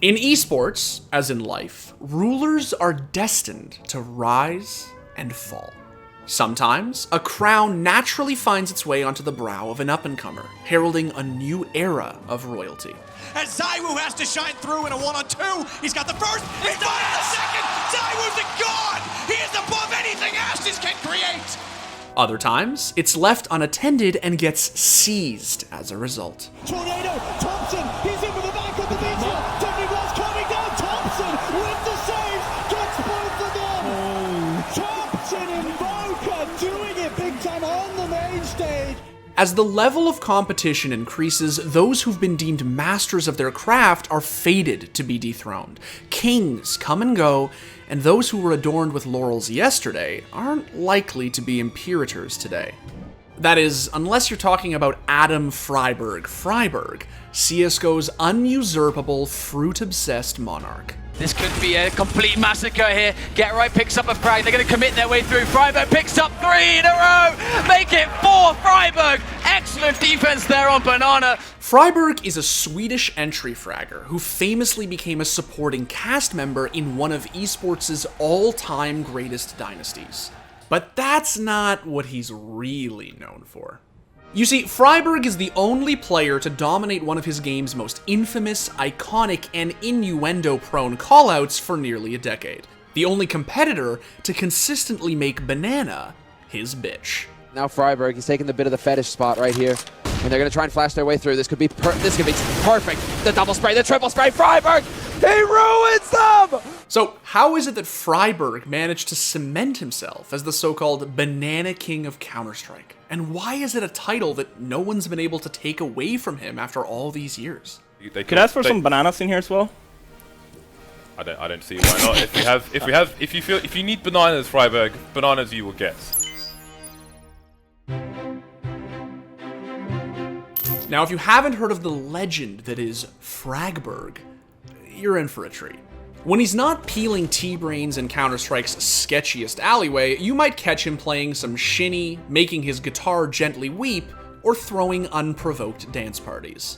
In esports, as in life, rulers are destined to rise and fall. Sometimes, a crown naturally finds its way onto the brow of an up-and-comer, heralding a new era of royalty. As Zywoo has to shine through in a 1-on-2, he's got the first, he's got the second! Zywoo's a god! He is above anything Ashes can create! Other times, it's left unattended and gets seized as a result. Tornado, Thompson, he's in with the back of the beach. Tony Glass coming down, Thompson with the saves, gets both of them. Thompson and Boca doing it big time on the main stage. As the level of competition increases, those who've been deemed masters of their craft are fated to be dethroned. Kings come and go, and those who were adorned with laurels yesterday aren't likely to be imperators today. That is, unless you're talking about Adam Friberg, CSGO's unusurpable, fruit-obsessed monarch. This could be a complete massacre here. Get Right picks up a frag. They're going to commit their way through. Friberg picks up 3 in a row. Make it 4, Friberg. Excellent defense there on Banana. Friberg is a Swedish entry fragger who famously became a supporting cast member in one of esports' all-time greatest dynasties. But that's not what he's really known for. You see, Friberg is the only player to dominate one of his game's most infamous, iconic, and innuendo-prone callouts for nearly a decade. The only competitor to consistently make Banana his bitch. Now Friberg, he's taking the bit of the fetish spot right here. And they're going to try and flash their way through. This could be perfect. The double spray, the triple spray, Friberg! He ruins them! So how is it that Friberg managed to cement himself as the so-called Banana King of Counter-Strike? And why is it a title that no one's been able to take away from him after all these years? Could I ask for some bananas in here as well? I don't see why not. If you need bananas, Friberg, bananas you will get. Now, if you haven't heard of the legend that is Fragberg, you're in for a treat. When he's not peeling T-brains in Counter-Strike's sketchiest alleyway, you might catch him playing some shinny, making his guitar gently weep, or throwing unprovoked dance parties.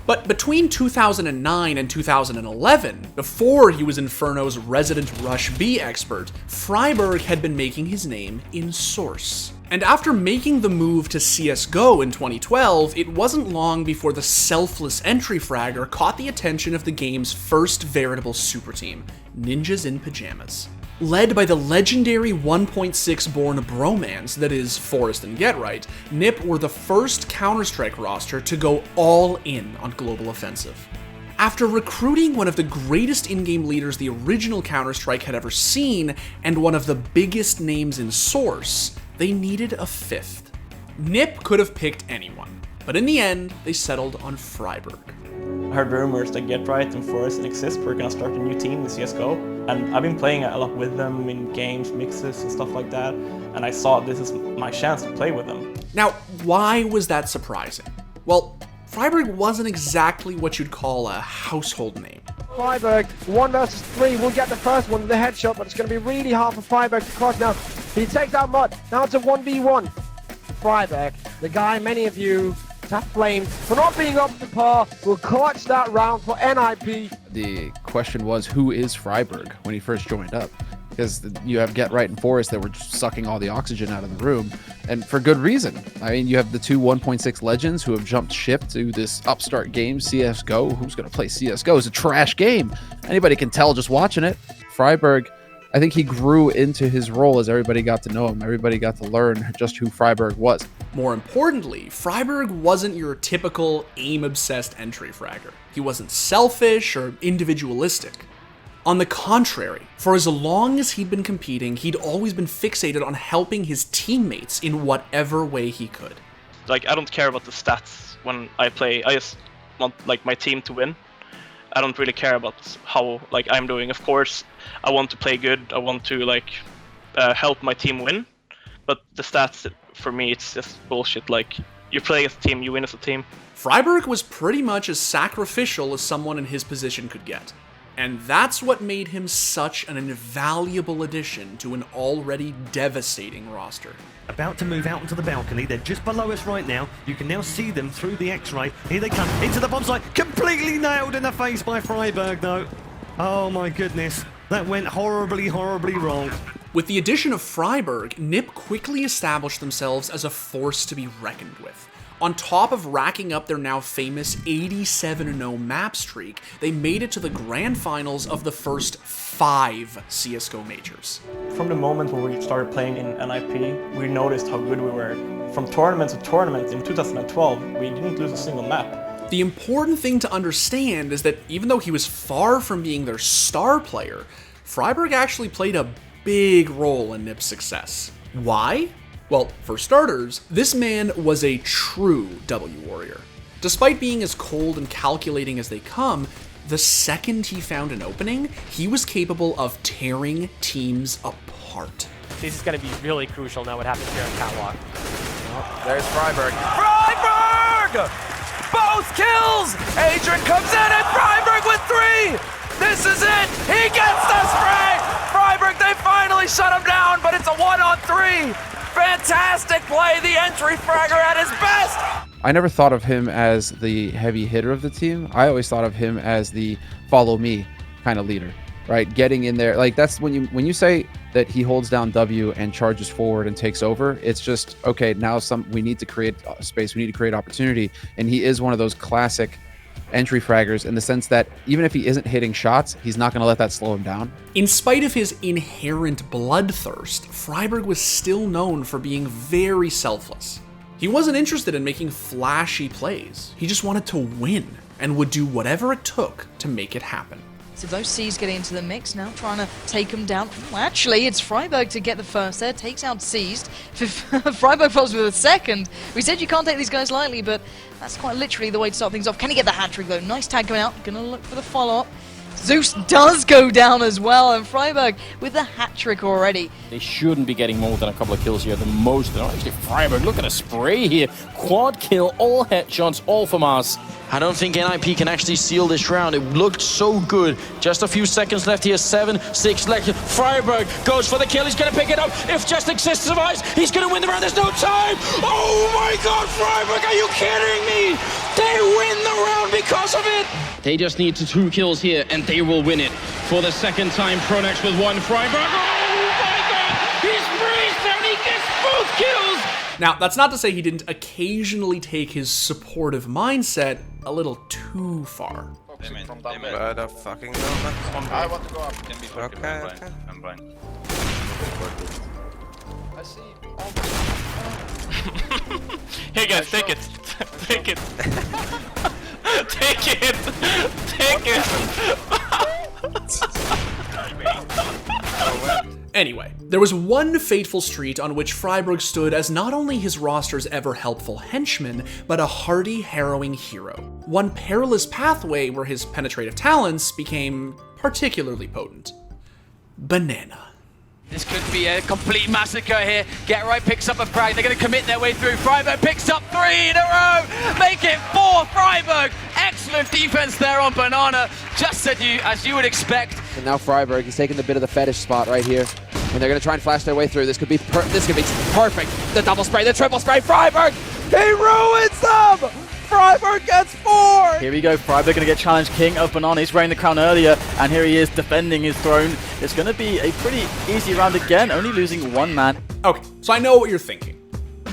But between 2009 and 2011, before he was Inferno's resident Rush B expert, Friberg had been making his name in Source. And after making the move to CSGO in 2012, it wasn't long before the selfless entry fragger caught the attention of the game's first veritable super team, Ninjas in Pyjamas. Led by the legendary 1.6 born bromance that is Forrest and Get Right, NiP were the first Counter-Strike roster to go all in on global offensive. After recruiting one of the greatest in-game leaders the original Counter-Strike had ever seen, and one of the biggest names in Source, they needed a fifth. NiP could have picked anyone, but in the end, they settled on Friberg. I heard rumors that Get Right and Forest and Exist were gonna start a new team in CSGO, and I've been playing a lot with them in games, mixes, and stuff like that, and I saw this is my chance to play with them. Now, why was that surprising? Well, Friberg wasn't exactly what you'd call a household name. Friberg, 1 versus 3, will get the first one with the headshot, but it's going to be really hard for Friberg to cross now. He takes out Mud, now it's a 1v1. Friberg, the guy many of you have flamed for not being up to par, will clutch that round for NIP. The question was, who is Friberg when he first joined up? Because you have Get Right and Forest that were just sucking all the oxygen out of the room, and for good reason. I mean, you have the two 1.6 legends who have jumped ship to this upstart game, CSGO. Who's going to play CSGO? It's a trash game. Anybody can tell just watching it. Friberg, I think he grew into his role as everybody got to know him. Everybody got to learn just who Friberg was. More importantly, Friberg wasn't your typical aim-obsessed entry fragger. He wasn't selfish or individualistic. On the contrary, for as long as he'd been competing, he'd always been fixated on helping his teammates in whatever way he could. Like, I don't care about the stats when I play. I just want like my team to win. I don't really care about how like I'm doing. Of course, I want to play good. I want to like help my team win. But the stats, for me, it's just bullshit. Like, you play as a team, you win as a team. Friberg was pretty much as sacrificial as someone in his position could get. And that's what made him such an invaluable addition to an already devastating roster. About to move out onto the balcony. They're just below us right now. You can now see them through the X-ray. Here they come into the bomb site. Completely nailed in the face by Friberg, though. Oh my goodness. That went horribly, horribly wrong. With the addition of Friberg, NiP quickly established themselves as a force to be reckoned with. On top of racking up their now famous 87-0 map streak, they made it to the grand finals of the first 5 CSGO majors. From the moment when we started playing in NIP, we noticed how good we were. From tournament to tournament in 2012, we didn't lose a single map. The important thing to understand is that even though he was far from being their star player, Friberg actually played a big role in NiP's success. Why? Well, for starters, this man was a true W warrior. Despite being as cold and calculating as they come, the second he found an opening, he was capable of tearing teams apart. This is going to be really crucial now what happens here on Catwalk. There's Friberg. Friberg! Both kills! Adrian comes in and Friberg with 3! This is it! He gets the spray! Friberg, they finally shut him down, but it's a 1-on-3! Fantastic play, the entry fragger at his best! I never thought of him as the heavy hitter of the team. I always thought of him as the follow me kind of leader, right? Getting in there, like that's when you say that he holds down W and charges forward and takes over, it's just, okay, now we need to create space, we need to create opportunity, and he is one of those classic entry fraggers in the sense that even if he isn't hitting shots, he's not going to let that slow him down. In spite of his inherent bloodthirst, Friberg was still known for being very selfless. He wasn't interested in making flashy plays. He just wanted to win and would do whatever it took to make it happen. So those C's getting into the mix now, trying to take them down. Well, actually, it's Friberg to get the first there, takes out Seized. Friberg follows with a second. We said you can't take these guys lightly, but that's quite literally the way to start things off. Can he get the hat-trick, though? Nice tag coming out. Gonna look for the follow-up. Zeus does go down as well, and Friberg with the hat-trick already. They shouldn't be getting more than a couple of kills here. The most, actually, Friberg, look at a spray here. Quad kill, all headshots, all from us. I don't think NIP can actually seal this round. It looked so good. Just a few seconds left here. 7, 6 left. Friberg goes for the kill. He's going to pick it up. If Just Exist survives, he's going to win the round. There's no time. Oh my God, Friberg, are you kidding me? They win the round because of it. They just need 2 kills here, and they will win it. For the second time, Pronex with 1. Friberg, oh my God, he's freezed and he gets both kills. Now, that's not to say he didn't occasionally take his supportive mindset a little too far. I don't fucking know, man. I want to go up. Okay. I'm blind. I see all the... Hey guys, take it. Take it. Take it. Take it. Anyway, there was one fateful street on which Friberg stood as not only his roster's ever-helpful henchman, but a hardy, harrowing hero. One perilous pathway where his penetrative talents became particularly potent. Banana. This could be a complete massacre here. Get Right picks up a frag. They're going to commit their way through. Friberg picks up 3 in a row. Make it 4. Friberg. Excellent defense there on Banana. Just as you would expect. And now Friberg, he's taking the bit of the fetish spot right here. And they're going to try and flash their way through. This could be perfect. The double spray, the triple spray. Friberg, he ruins them. Friberg gets 4! Here we go, Friberg going to get challenged king of Banana. He's wearing the crown earlier, and here he is defending his throne. It's going to be a pretty easy round again, only losing 1 man. Okay, so I know what you're thinking.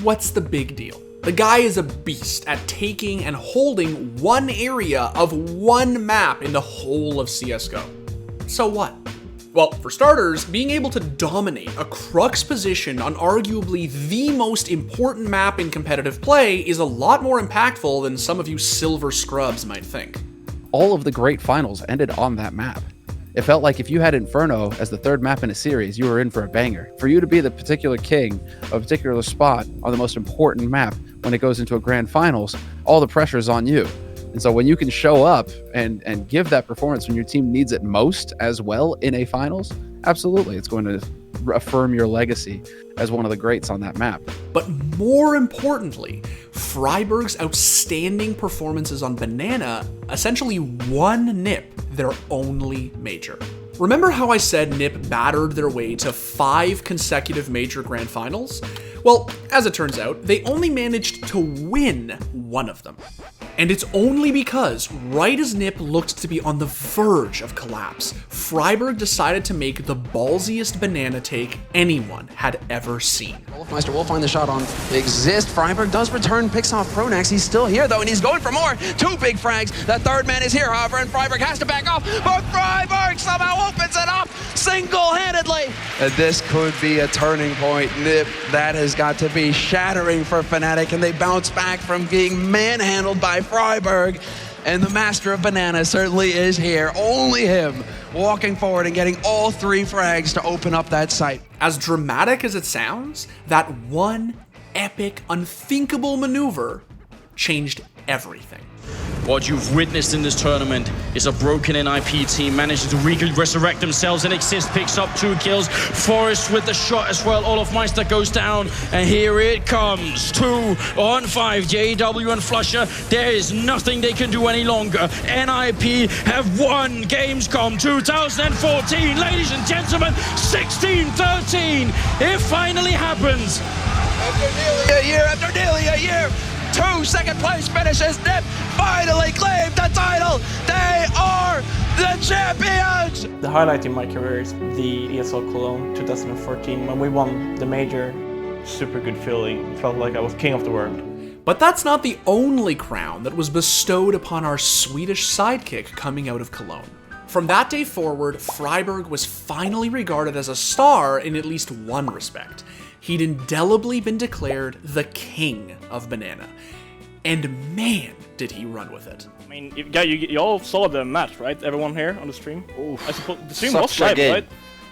What's the big deal? The guy is a beast at taking and holding one area of one map in the whole of CSGO. So what? Well, for starters, being able to dominate a crux position on arguably the most important map in competitive play is a lot more impactful than some of you silver scrubs might think. All of the great finals ended on that map. It felt like if you had Inferno as the 3rd map in a series, you were in for a banger. For you to be the particular king of a particular spot on the most important map when it goes into a grand finals, all the pressure is on you. And so when you can show up and give that performance when your team needs it most as well in a finals, absolutely, it's going to affirm your legacy as one of the greats on that map. But more importantly, Friberg's outstanding performances on Banana essentially won NIP their only major. Remember how I said NIP battered their way to 5 consecutive major grand finals? Well, as it turns out, they only managed to win one of them. And it's only because, right as NIP looked to be on the verge of collapse, Friberg decided to make the ballsiest banana take anyone had ever seen. Wolfmeister will find the shot on Exist. Friberg does return, picks off Pronax. He's still here though, and he's going for more. 2 big frags. The third man is here, however, and Friberg has to back off, but Friberg somehow opens it up single-handedly. And this could be a turning point. NIP, that has got to be shattering for Fnatic, and they bounce back from being manhandled by Friberg. And the master of Banana certainly is here. Only him walking forward and getting all 3 frags to open up that site. As dramatic as it sounds, that one epic, unthinkable maneuver changed everything. What you've witnessed in this tournament is a broken NIP team managing to resurrect themselves, and Exist picks up 2 kills. Forrest with the shot as well. Olofmeister goes down, and here it comes. 2 on 5. JW and Flusher. There is nothing they can do any longer. NIP have won Gamescom 2014. Ladies and gentlemen, 16-13. It finally happens. After nearly a year, 2 second place finishes. NIP finally claimed the title. They are the champions. The highlight in my career is the ESL Cologne 2014 when we won the major. Super good feeling. Felt like I was king of the world. But that's not the only crown that was bestowed upon our Swedish sidekick coming out of Cologne. From that day forward, Friberg was finally regarded as a star in at least one respect. He'd indelibly been declared the king of Banana. And man, did he run with it. I mean, you all saw the match, right? Everyone here on the stream? Oof. I suppose the stream Such was a live, game. right?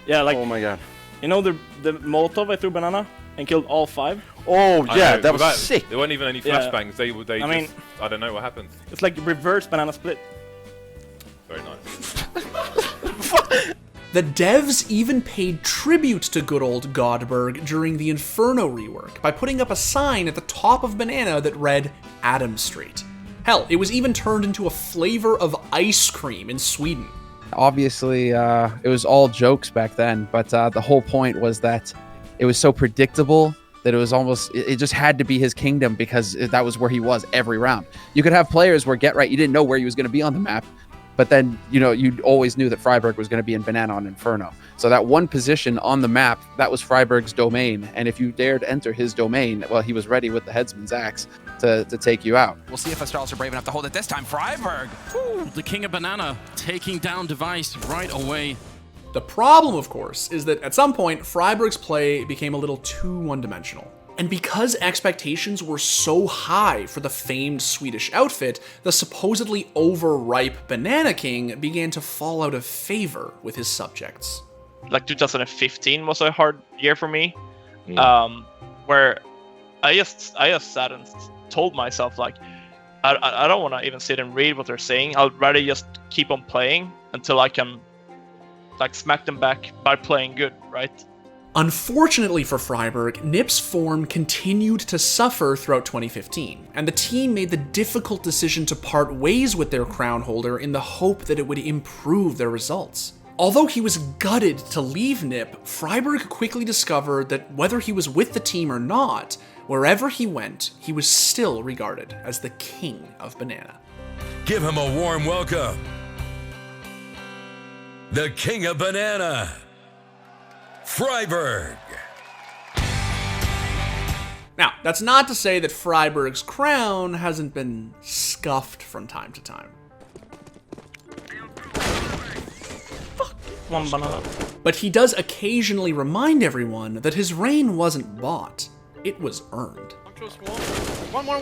Yeah, like... Oh my god. You know the Molotov I threw Banana and killed all 5? Oh yeah, that was sick. There weren't even any flashbangs. They I mean, I don't know what happened. It's like reverse Banana split. Very nice. The devs even paid tribute to good old Godberg during the Inferno rework by putting up a sign at the top of Banana that read Adam Street. Hell, it was even turned into a flavor of ice cream in Sweden. Obviously, it was all jokes back then, but the whole point was that it was so predictable that it was almost, it just had to be his kingdom because that was where he was every round. You could have players where Get Right, you didn't know where he was going to be on the map, but then, you know, you always knew that Friberg was going to be in Banana on Inferno. So that one position on the map, that was Friberg's domain. And if you dared enter his domain, well, he was ready with the headsman's axe to take you out. We'll see if Astralis are brave enough to hold it this time. Friberg! Woo, the king of Banana taking down Device right away. The problem, of course, is that at some point, Friberg's play became a little too one-dimensional. And because expectations were so high for the famed Swedish outfit, the supposedly overripe Banana King began to fall out of favor with his subjects. Like 2015 was a hard year for me, where I just sat and told myself, like, I don't want to even sit and read what they're saying. I'd rather just keep on playing until I can, like, smack them back by playing good, right? Unfortunately for Friberg, NIP's form continued to suffer throughout 2015, and the team made the difficult decision to part ways with their crown holder in the hope that it would improve their results. Although he was gutted to leave NIP, Friberg quickly discovered that whether he was with the team or not, wherever he went, he was still regarded as the king of Banana. Give him a warm welcome. The king of Banana, Friberg. Now, that's not to say that Friberg's crown hasn't been scuffed from time to time. One banana. But he does occasionally remind everyone that his reign wasn't bought, it was earned. One more.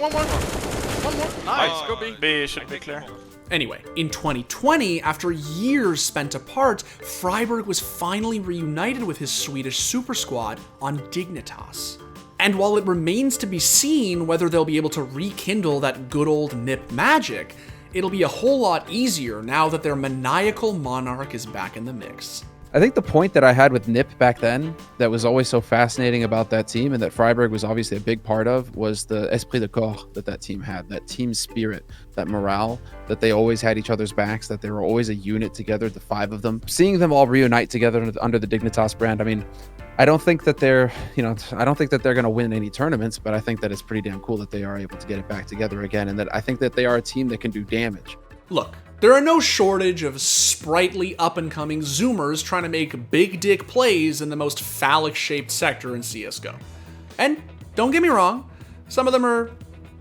Nice, go B. B should be clear. Anyway, in 2020, after years spent apart, Friberg was finally reunited with his Swedish super squad on Dignitas. And while it remains to be seen whether they'll be able to rekindle that good old NIP magic, it'll be a whole lot easier now that their maniacal monarch is back in the mix. I think the point that I had with Nip back then that was always so fascinating about that team, and that Friberg was obviously a big part of, was the esprit de corps that team had, that team spirit, that morale, that they always had each other's backs, that they were always a unit together, the 5 of them. Seeing them all reunite together under the Dignitas brand, I mean, I don't think that they're going to win any tournaments, but I think that it's pretty damn cool that they are able to get it back together again, and that I think that they are a team that can do damage. Look, there are no shortage of sprightly up-and-coming Zoomers trying to make big dick plays in the most phallic-shaped sector in CSGO. And don't get me wrong, some of them are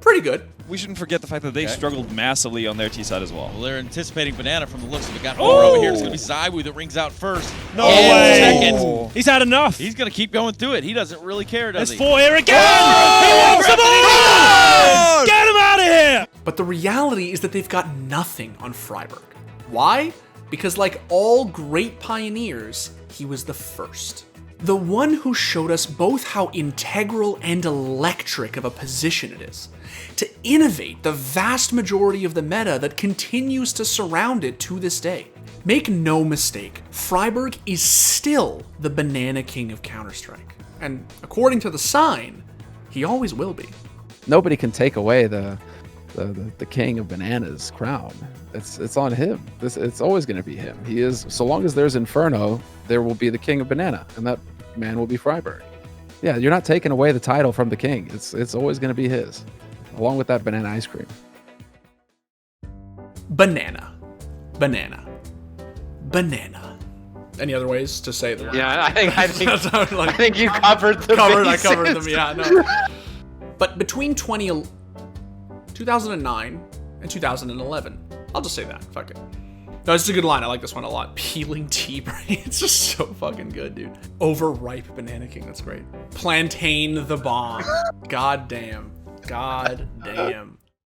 pretty good. We shouldn't forget the fact that they struggled massively on their T side as well. Well, they're anticipating Banana from the looks of it. Got four over here. It's going to be Zywoo that rings out first. No way. Second. He's had enough. He's going to keep going through it. He doesn't really care, does he? There's 4 here again. He wants them all. Get him out of here. But the reality is that they've got nothing on Friberg. Why? Because like all great pioneers, he was the first. The one who showed us both how integral and electric of a position it is to innovate the vast majority of the meta that continues to surround it to this day. Make no mistake, Friberg is still the banana king of Counter-Strike. And according to the sign, he always will be. Nobody can take away the king of bananas crown. It's on him. It's always going to be him. He is, so long as there's Inferno, there will be the king of banana, and that man will be Friberg. Yeah, you're not taking away the title from the king. It's always going to be his, along with that banana ice cream. Banana. Banana. Banana. Any other ways to say the word? Yeah, I think you covered the I covered them, yeah, no. But between 2009 and 2011, I'll just say that, fuck it. No, it's a good line, I like this one a lot. Peeling tea brain, it's just so fucking good, dude. Overripe Banana King, that's great. Plantain the bomb. God damn. God damn.